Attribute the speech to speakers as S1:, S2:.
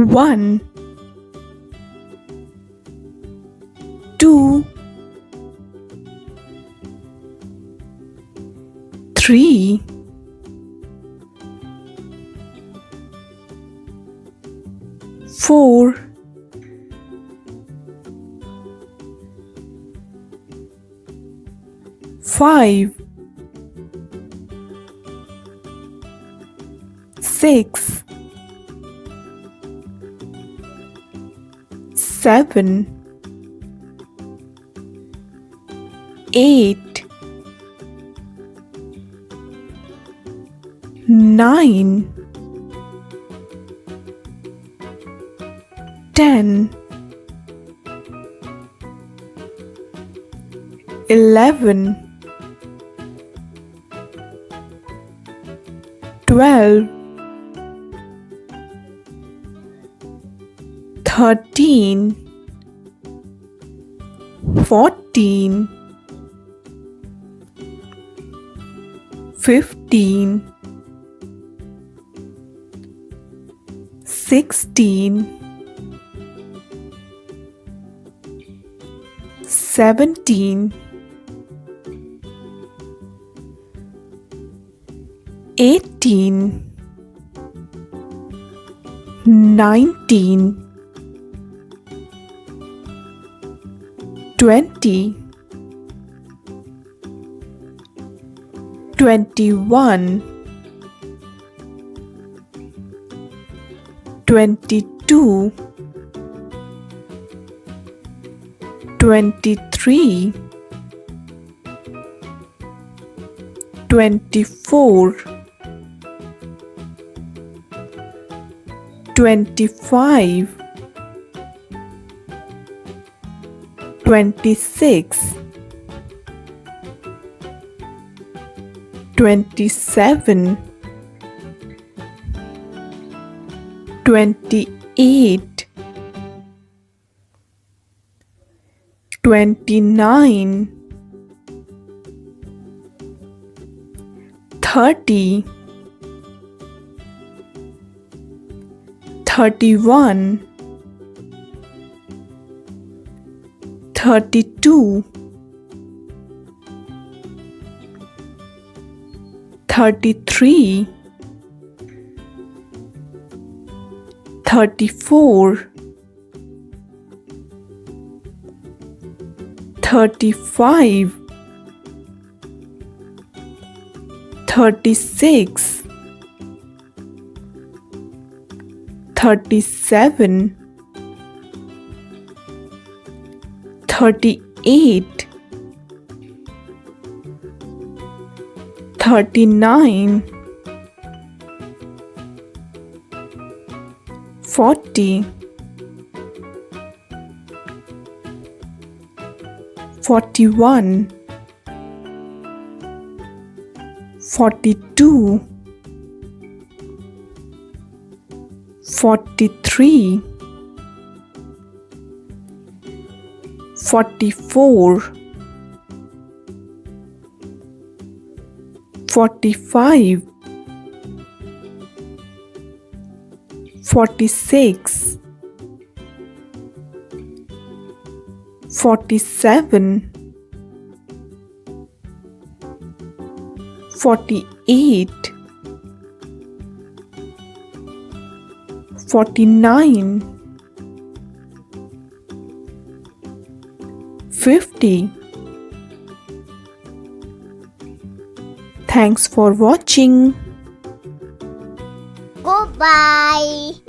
S1: 1, 2, 3, 4, 5, 6, 7, 8, 9, 10, 11, 12, 13, 14, 15, 16, 17, 18, 19, 20, 21, 22, 23, 24, 25, 26, 27, 28, 29, 30, 31, 32, 33, 34, 35, 36, 37, 38, 39, 40, 41, 42, 43, 44, 45, 46, 47, 48, 49, 50. Thanks for watching.
S2: Goodbye.